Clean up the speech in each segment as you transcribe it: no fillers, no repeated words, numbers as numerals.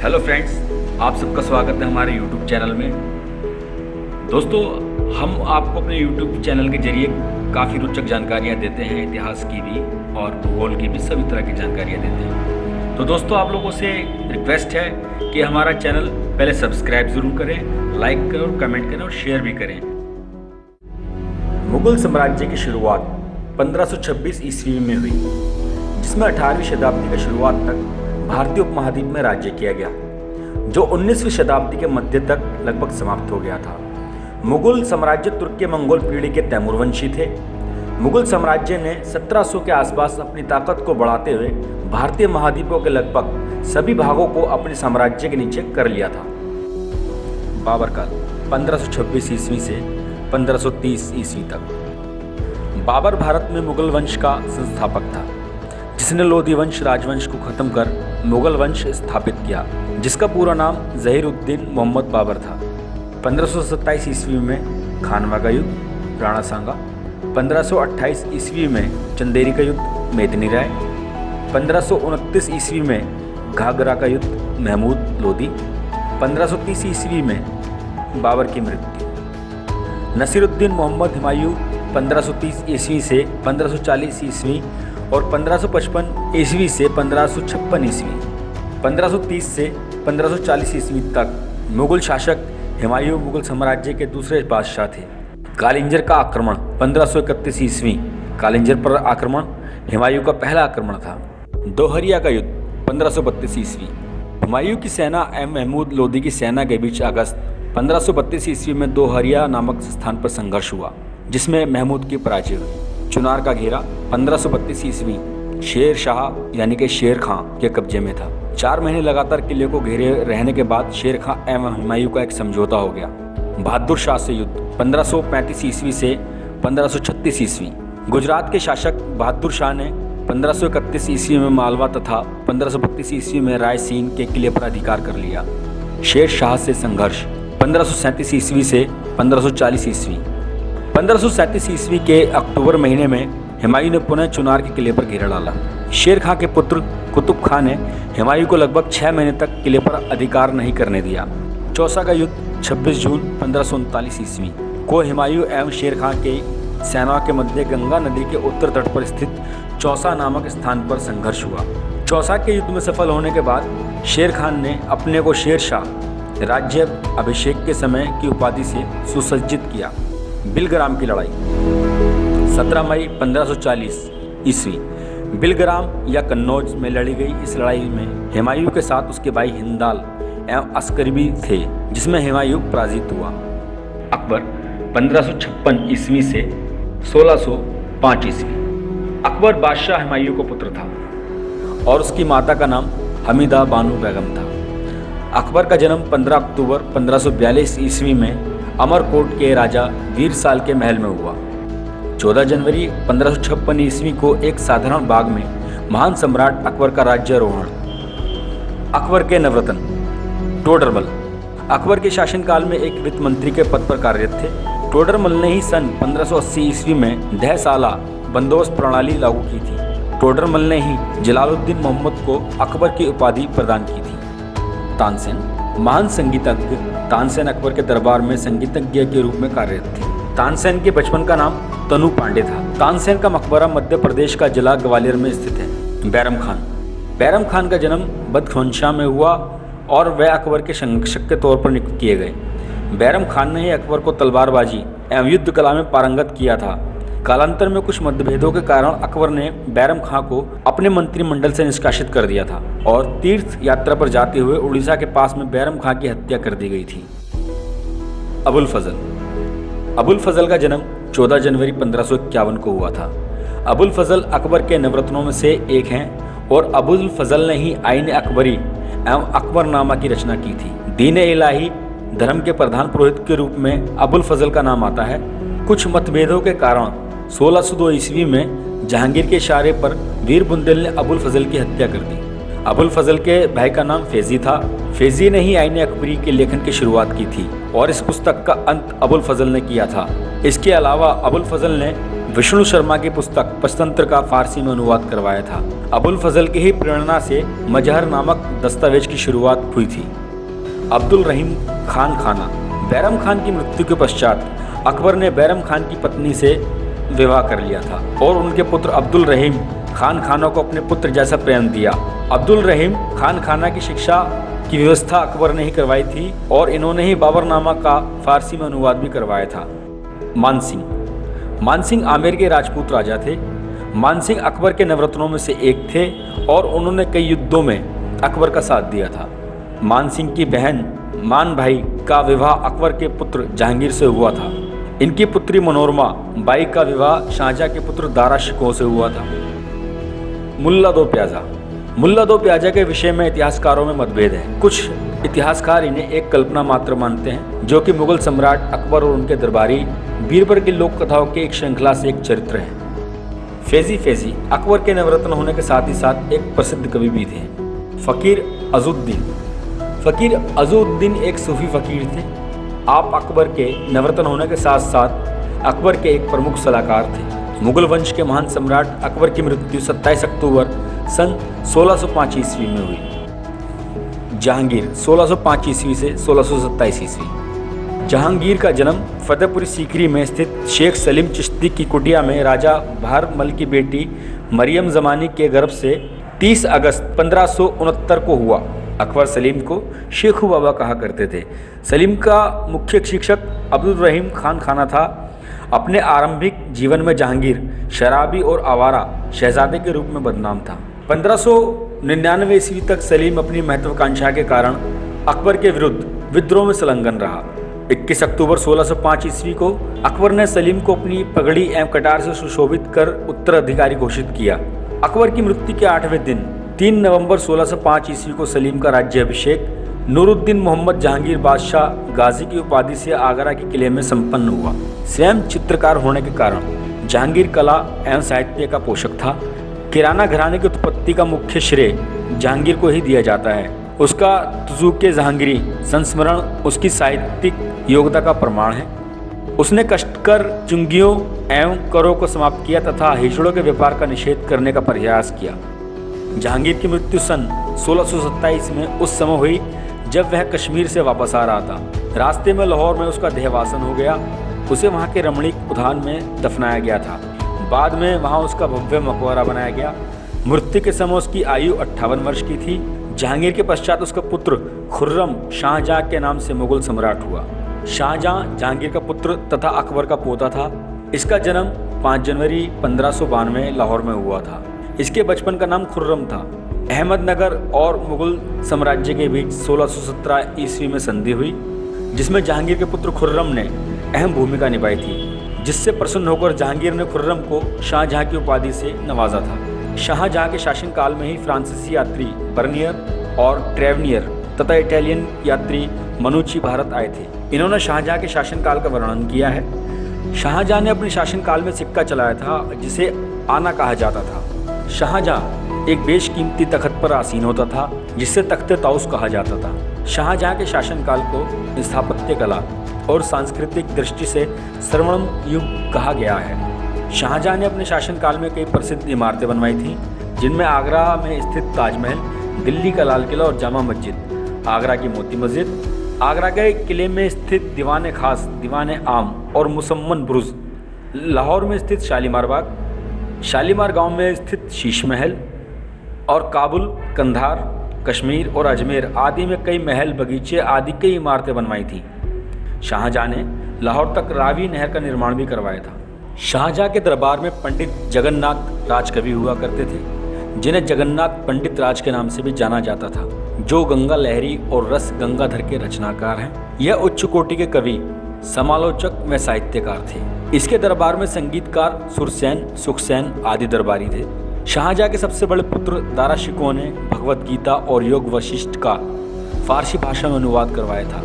Hello friends, आप सबका स्वागत है हमारे यूट्यूब चैनल में। दोस्तों, हम आपको अपने यूट्यूब चैनल के जरिए काफ़ी रोचक जानकारियाँ देते हैं, इतिहास की भी और भूगोल की भी, सभी तरह की जानकारियाँ देते हैं। तो दोस्तों, आप लोगों से रिक्वेस्ट है कि हमारा चैनल पहले सब्सक्राइब ज़रूर करें, लाइक करें और कमेंट करें और शेयर भी करें। मुगल साम्राज्य की शुरुआत 1526 ईस्वी में हुई, जिसमें 18वीं शताब्दी की शुरुआत तक भारतीय उपमहाद्वीप में राज्य किया गया, जो 19वीं शताब्दी के मध्य तक लगभग समाप्त हो गया था। मुगल साम्राज्य तुर्की मंगोल पीढ़ी के तैमूर वंशी थे। मुगल साम्राज्य ने 1700 के आसपास अपनी ताकत को बढ़ाते हुए भारतीय महाद्वीपों के लगभग सभी भागों को अपने साम्राज्य के नीचे कर लिया था। बाबर काल 1526 ईस्वी से 1530 ईस्वी तक। बाबर भारत में मुगल वंश का संस्थापक था, जिसने लोधी वंश राजवंश को खत्म कर मुगल वंश स्थापित किया, जिसका पूरा नाम ज़हीर-उद-दीन मोहम्मद बाबर था। 1527 ईस्वी में खानवा का युद्ध, राणा सांगा। 1528 ईस्वी में चंदेरी का युद्ध, मेदिनी राय। 1529 ईस्वी में घाघरा का युद्ध, महमूद लोधी। 1530 ईस्वी में बाबर की मृत्यु। नसीरुद्दीन मोहम्मद हुमायूं 1530 ईस्वी से 1540 ईस्वी और 1555 ईस्वी से 1556 ईस्वी। 1530 से 1540 ईस्वी तक मुगल शासक हुमायूं मुगल साम्राज्य के दूसरे बादशाह थे। कालिंजर का आक्रमण 1531 ईस्वी। कालिंजर पर आक्रमण हुमायूं का पहला आक्रमण था। दोहरिया का युद्ध 1532 ईस्वी। हुमायूं की सेना एवं महमूद लोधी की सेना के बीच अगस्त 1532 ईस्वी में दोहरिया नामक स्थान पर संघर्ष हुआ, जिसमें महमूद की पराजय हुई। चुनार का घेरा 1532 ईस्वी शेर शाह यानी कि शेर खां के कब्जे में था। 4 महीने लगातार किले को घेरे रहने के बाद शेर खां एवं हुमायूं का एक समझौता हो गया। बहादुर शाह से युद्ध 1535 ईस्वी से 1536 ईस्वी। गुजरात के शासक बहादुर शाह ने 1531 ईस्वी में मालवा तथा 1532 ईस्वी में रायसीन के किले पर अधिकार कर लिया। शेर शाह से संघर्ष 1537 ईस्वी से 1540 ईस्वी। 1537 ईस्वी के अक्टूबर महीने में हुमायूं ने पुनः चुनार के किले पर घेरा डाला। शेर खां के पुत्र कुतुब खां ने हुमायूं को लगभग 6 महीने तक किले पर अधिकार नहीं करने दिया। चौसा का युद्ध 26 जून 1539 ईस्वी को हुमायूं एवं शेर खां के सेना के मध्य गंगा नदी के उत्तर तट पर स्थित चौसा नामक स्थान पर संघर्ष हुआ। चौसा के युद्ध में सफल होने के बाद शेर खान ने अपने को शेर शाह राज्य अभिषेक के समय की उपाधि से सुसज्जित किया। बिलग्राम की लड़ाई 17 मई 1540 ईस्वी। बिलग्राम या कन्नौज में लड़ी गई इस लड़ाई में हुमायूं के साथ उसके भाई हिंदाल एवं अस्करी भी थे, जिसमें हुमायूं पराजित हुआ। अकबर 1556 ईस्वी से 1605 ईस्वी। अकबर बादशाह हुमायूं का पुत्र था और उसकी माता का नाम हमीदा बानो बेगम था। अकबर का जन्म 15 अक्टूबर 1542 ईस्वी में अमरकोट के राजा वीरसाल के महल में हुआ। 14 जनवरी 1556 ईस्वी को एक साधारण बाग में महान सम्राट अकबर का राज्यारोहण। अकबर के नवरत्न टोडरमल अकबर के शासनकाल में एक वित्त मंत्री के पद पर कार्यरत थे। टोडरमल ने ही सन 1580 ईस्वी में दहसाला बंदोबस्त प्रणाली लागू की थी। टोडरमल ने ही जलालुद्दीन मोहम्मद को अकबर की उपाधि प्रदान की थी। तानसेन महान संगीतज्ञ तानसेन अकबर के दरबार में संगीतज्ञ के रूप में कार्यरत थे। तानसेन के बचपन का नाम तनु पांडे था। तानसेन का मकबरा मध्य प्रदेश का जिला ग्वालियर में स्थित है। बैरम खान का जन्म बदखशां में हुआ और वह अकबर के संरक्षक के तौर पर नियुक्त किए गए। बैरम खान ने ही अकबर को तलवारबाजी एवं युद्ध कला में पारंगत किया था। कालांतर में कुछ मतभेदों के कारण अकबर ने बैरम खां को अपने मंत्रिमंडल से निष्कासित कर दिया था और तीर्थ यात्रा पर जाते हुए उड़ीसा के पास में बैरम खां की हत्या कर दी गई थी। अबुल फजल का जन्म 14 जनवरी 1551 को हुआ था। अबुल फजल अकबर के नवरत्नों में से एक हैं और अबुल फजल ने ही आईन अकबरी एवं अकबरनामा की रचना की थी। दीन इलाही धर्म के प्रधान पुरोहित के रूप में अबुल फजल का नाम आता है। कुछ मतभेदों के कारण 1602 ईस्वी में जहांगीर के इशारे पर वीर बुंदेल ने अबुल फजल की हत्या कर दी। अबुल फजल के भाई का नाम फैजी था। फैजी ने ही आईन अकबरी के लेखन की शुरुआत की थी और इस पुस्तक का अंत अबुल फजल ने किया था। इसके अलावा अबुल फजल ने विष्णु शर्मा की पुस्तक पंचतंत्र का फारसी में अनुवाद करवाया था। अबुल फजल की ही प्रेरणा से मजहर नामक दस्तावेज की शुरुआत हुई थी। अब्दुल रहीम खान खाना। बैरम खान की मृत्यु के पश्चात अकबर ने बैरम खान की पत्नी से विवाह कर लिया था और उनके पुत्र अब्दुल रहीम खान खाना को अपने पुत्र जैसा प्रेम दिया। अब्दुल रहीम खान खाना की शिक्षा की व्यवस्था अकबर ने ही करवाई थी और इन्होंने ही बाबरनामा का फारसी में अनुवाद भी करवाया था। मानसिंह आमेर के राजपूत राजा थे। मानसिंह अकबर के नवरत्नों में से एक थे और उन्होंने कई युद्धों में अकबर का साथ दिया था। मानसिंह की बहन मान भाई का विवाह अकबर के पुत्र जहांगीर से हुआ था। इनकी पुत्री मनोरमा बाई का विवाह शाहजहां के पुत्र दारा शिकोह से हुआ था। मुल्ला दो प्याजा के विषय में इतिहासकारों में मतभेद है। कुछ इतिहासकार इन्हें एक कल्पना मात्र मानते हैं, जो कि मुगल सम्राट अकबर और उनके दरबारी बीरबल की लोक कथाओं की एक श्रृंखला से एक चरित्र है। फेजी अकबर के नवरत्न होने के साथ ही साथ एक प्रसिद्ध कवि भी थे। फकीर अज़ुद्दीन एक सूफी फकीर थे। आप अकबर के नवरत्न होने के साथ साथ अकबर के एक प्रमुख सलाहकार थे। मुगल वंश के महान सम्राट अकबर की मृत्यु 27 अक्टूबर सन 1605 ईस्वी में हुई। जहांगीर 1605 ईस्वी से 1627 ईस्वी। जहांगीर का जन्म फतेहपुरी सीकरी में स्थित शेख सलीम चिश्ती की कुटिया में राजा बहरमल की बेटी मरियम जमानी के गर्भ से 30 अगस्त 1569 को हुआ। अकबर सलीम को शेखू बाबा कहा करते थे। सलीम का मुख्य शिक्षक अब्दुल रहीम खान खाना था। अपने आरंभिक जीवन में जहांगीर शराबी और आवारा शहजादे के रूप में बदनाम था। 1599 ईस्वी तक सलीम अपनी महत्वाकांक्षा के कारण अकबर के विरुद्ध विद्रोह में संलग्न रहा। 21 अक्टूबर 1605 ईस्वी को अकबर ने सलीम को अपनी पगड़ी एवं कटार से सुशोभित कर उत्तराधिकारी घोषित किया। अकबर की मृत्यु के 8वें दिन 3 नवंबर 1605 ईस्वी को सलीम का राज्याभिषेक नूरुद्दीन मोहम्मद जहांगीर बादशाह गाजी की उपाधि से आगरा के किले में संपन्न हुआ। स्वयं चित्रकार होने के कारण जहांगीर कला एवं साहित्य का पोषक था। किराना घराने की उत्पत्ति का मुख्य श्रेय जहांगीर को ही दिया जाता है। उसका तुज़ुक-ए जहांगीरी संस्मरण उसकी साहित्यिक योग्यता का प्रमाण है। उसने कष्टकर चुंगियों एवं करों को समाप्त किया तथा हिजड़ों के व्यापार का निषेध करने का प्रयास किया। जहांगीर की मृत्यु सन 1627 में उस समय हुई जब वह कश्मीर से वापस आ रहा था। रास्ते में लाहौर में उसका देहवासन हो गया। उसे वहाँ के रमणीक उद्यान में दफनाया गया था। बाद में वहाँ उसका भव्य मकबरा बनाया गया। मृत्यु के समय उसकी आयु 58 वर्ष की थी। जहांगीर के पश्चात उसका पुत्र खुर्रम शाहजहां के नाम से मुगल सम्राट हुआ। शाहजहां जहांगीर का पुत्र तथा अकबर का पोता था। इसका जन्म 5 जनवरी 1592 लाहौर में हुआ था। इसके बचपन का नाम खुर्रम था। अहमदनगर और मुगल साम्राज्य के बीच 1617 ईस्वी में संधि हुई, जिसमें जहांगीर के पुत्र खुर्रम ने अहम भूमिका निभाई थी, जिससे प्रसन्न होकर जहांगीर ने खुर्रम को शाहजहां की उपाधि से नवाजा था। शाहजहां के शासनकाल में ही फ्रांसीसी यात्री बर्नियर और ट्रेवनियर तथा इटालियन यात्री मनुची भारत आए थे। इन्होंने शाहजहां के शासनकाल का वर्णन किया है। शाहजहां ने अपने शासनकाल में सिक्का चलाया था, जिसे आना कहा जाता था। शाहजहां एक बेशकीमती तख्त पर आसीन होता था, जिसे तख्ते ताउस कहा जाता था। शाहजहां के शासनकाल को स्थापत्य कला और सांस्कृतिक दृष्टि से स्वर्णिम युग कहा गया है। शाहजहां ने अपने शासनकाल में कई प्रसिद्ध इमारतें बनवाई थीं, जिनमें आगरा में स्थित ताजमहल, दिल्ली का लाल किला और जामा मस्जिद, आगरा की मोती मस्जिद, आगरा के किले में स्थित दीवान खास, दीवान आम और मुसम्मन बुरुज, लाहौर में स्थित शालीमार बाग, शालीमार गांव में स्थित शीश महल और काबुल, कंधार, कश्मीर और अजमेर आदि में कई महल, बगीचे आदि कई इमारतें बनवाई थीं। शाहजहां ने लाहौर तक रावी नहर का निर्माण भी करवाया था। शाहजहां के दरबार में पंडित जगन्नाथ राजकवि हुआ करते थे, जिन्हें जगन्नाथ पंडित राज के नाम से भी जाना जाता था, जो गंगा लहरी और रस गंगाधर के रचनाकार हैं। यह उच्च कोटि के कवि, समालोचक व साहित्यकार थे। इसके दरबार में संगीतकार सुरसैन, सुखसैन आदि दरबारी थे। शाहजहां के सबसे बड़े पुत्र दारा शिकोह ने भगवत गीता और योग वशिष्ठ का फारसी भाषा में अनुवाद करवाया था,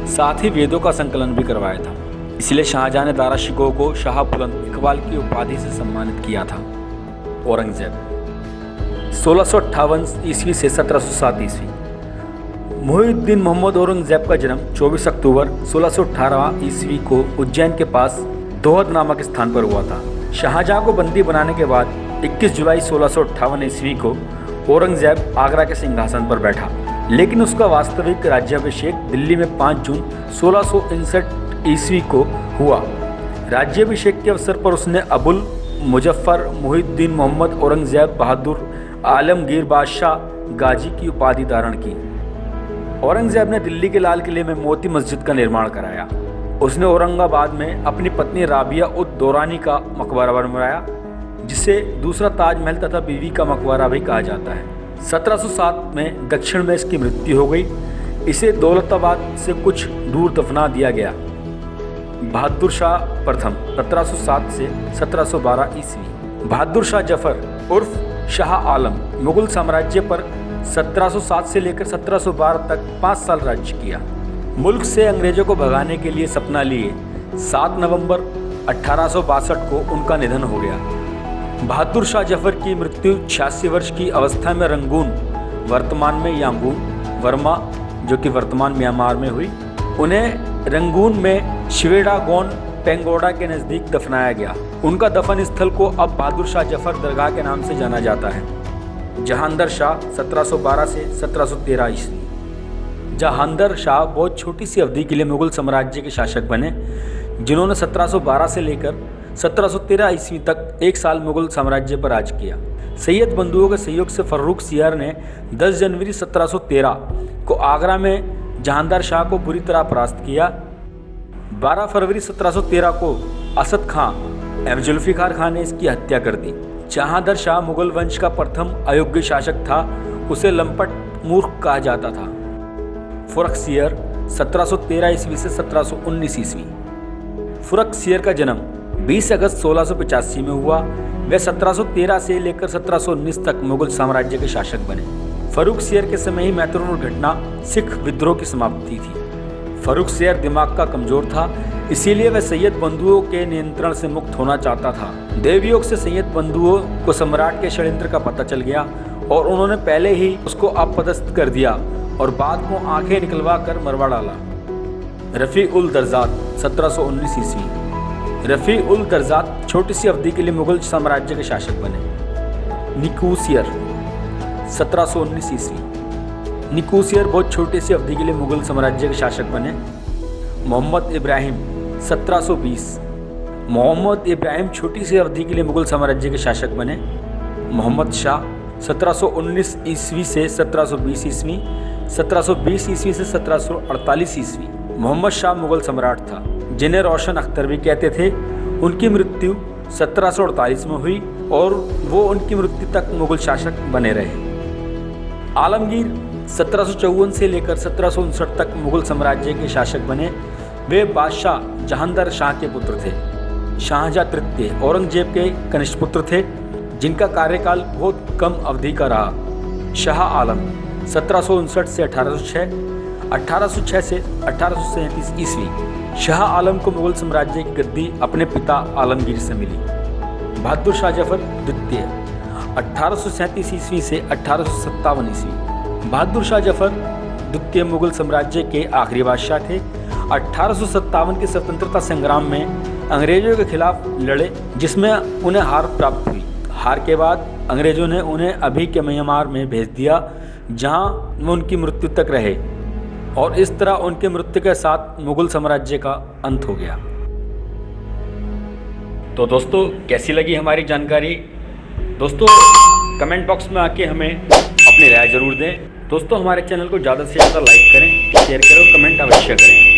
साथ ही वेदों का संकलन भी करवाया था। इसलिए शाहजहां ने दारा शिकोह को शाह बुलंद इकबाल की उपाधि से सम्मानित किया था। औरंगजेब 1658 ईस्वी से 1707 ईस्वी। मुहिउद्दीन मोहम्मद औरंगजेब का जन्म 24 अक्टूबर 1618 ईस्वी को उज्जैन के पास दोहद नामक स्थान पर हुआ था। शाहजहां को बंदी बनाने के बाद 21 जुलाई 1658 ईस्वी को औरंगजेब आगरा के सिंहासन पर बैठा, लेकिन उसका वास्तविक राज्याभिषेक दिल्ली में 5 जून 1659 ईस्वी को हुआ। राज्याभिषेक के अवसर पर उसने अबुल मुजफ्फर मुहिउद्दीन मोहम्मद औरंगजेब बहादुर आलमगीर बादशाह गाजी की उपाधि धारण की। औरंगजेब ने दिल्ली के लाल किले में मोती मस्जिद का निर्माण कराया। उसने औरंगाबाद में अपनी पत्नी राबिया उद दौरानी का मकबरा बनवाया, जिसे दूसरा ताजमहल तथा बीवी का मकबरा भी कहा जाता है। 1707 में दक्षिण में इसकी मृत्यु हो गई। इसे दौलताबाद से कुछ दूर दफना दिया गया। बहादुर शाह प्रथम 1707 से 1712 ईस्वी। बहादुर शाह जफर उर्फ शाह आलम मुगल साम्राज्य पर 1707 से लेकर 1712 तक 5 साल राज्य किया। मुल्क से अंग्रेजों को भगाने के लिए सपना लिए 7 नवंबर 1862 को उनका निधन हो गया। बहादुर शाह जफर की मृत्यु 86 वर्ष की अवस्था में रंगून, वर्तमान में यांगून, वर्मा जो कि वर्तमान म्यांमार में हुई, उन्हें रंगून में शिवेडागोन पेंगोडा के नज़दीक दफनाया गया। उनका दफन स्थल को अब बहादुर शाह जफर दरगाह के नाम से जाना जाता है। जहांदर शाह 1712 से 1713 ईस्वी। जहांदर शाह बहुत छोटी सी अवधि के लिए मुगल साम्राज्य के शासक बने, जिन्होंने 1712 से लेकर 1713 ईस्वी तक 1 साल मुगल साम्राज्य पर राज किया। सैयद बंधुओं के सहयोग से फर्रुख सियार ने 10 जनवरी 1713 को आगरा में जहांदर शाह को बुरी तरह परास्त किया। 12 फरवरी 1713 को असद खां एवं जुल्फिकार खान ने इसकी हत्या कर दी। जहांदर शाह मुगल वंश का प्रथम अयोग्य शासक था। उसे लंपट मूर्ख कहा जाता था। फर्रुख सियर 1713 ईस्वी से 1719 ईस्वी। फर्रुख सियर का जन्म 20 अगस्त 1685 में हुआ। वे 1713 से लेकर 1719 तक मुगल साम्राज्य के शासक बने। फर्रुख सियर के समय ही महत्वपूर्ण घटना सिख विद्रोह की समाप्ति थी। फर्रुख सियर दिमाग का कमजोर था, इसीलिए वह सैयद बंधुओं के नियंत्रण से मुक्त होना चाहता था। देवयोग से सैयद बंधुओं को सम्राट के षड्यंत्र का पता चल गया और उन्होंने पहले ही उसको अपदस्थ कर दिया और बाद को आंखें निकलवा कर मरवा डाला। रफ़ी उल दरजात 1719 ईस्वी। रफ़ी उल दरजात छोटी सी अवधि के लिए मुगल साम्राज्य के शासक बने। निकोसियर 1719 ईस्वी। निकोसियर बहुत छोटी सी अवधि के लिए मुगल साम्राज्य के शासक बने। मोहम्मद इब्राहिम 1720। मोहम्मद इब्राहिम छोटी सी अवधि के लिए मुगल साम्राज्य के शासक बने। मोहम्मद शाह 1719 ईस्वी से 1720 ईस्वी। 1720 ईस्वी से 1748 ईस्वी। मोहम्मद शाह मुगल सम्राट था, जिन्हें रोशन अख्तर भी कहते थे। उनकी मृत्यु 1748 में हुई और वो उनकी मृत्यु तक मुगल शासक बने रहे। आलमगीर 1754 से लेकर 1759 तक मुगल साम्राज्य के शासक बने। वे बादशाह जहांदर शाह के पुत्र थे। शाहजहां तृतीय औरंगजेब के कनिष्ठ पुत्र थे, जिनका कार्यकाल बहुत कम अवधि का रहा। शाह आलम 1759 से 1806, 1806 से 1837 ईस्वी। शाह आलम को मुगल साम्राज्य की गद्दी अपने पिता आलमगीर से मिली। बहादुर शाह जफर द्वितीय 1837 ईस्वी से 1857 ईस्वी। बहादुर शाह जफर द्वितीय मुगल साम्राज्य के आखिरी बादशाह थे। 1857 के स्वतंत्रता संग्राम में अंग्रेजों के खिलाफ लड़े, जिसमें उन्हें हार प्राप्त हुई। हार के बाद अंग्रेजों ने उन्हें अभी के म्यांमार में भेज दिया, जहां वो उनकी मृत्यु तक रहे और इस तरह उनके मृत्यु के साथ मुगल साम्राज्य का अंत हो गया। तो दोस्तों, कैसी लगी हमारी जानकारी? दोस्तों, कमेंट बॉक्स में आके हमें अपनी राय जरूर दें। दोस्तों, हमारे चैनल को ज़्यादा से ज़्यादा लाइक करें, शेयर करें और कमेंट अवश्य करें।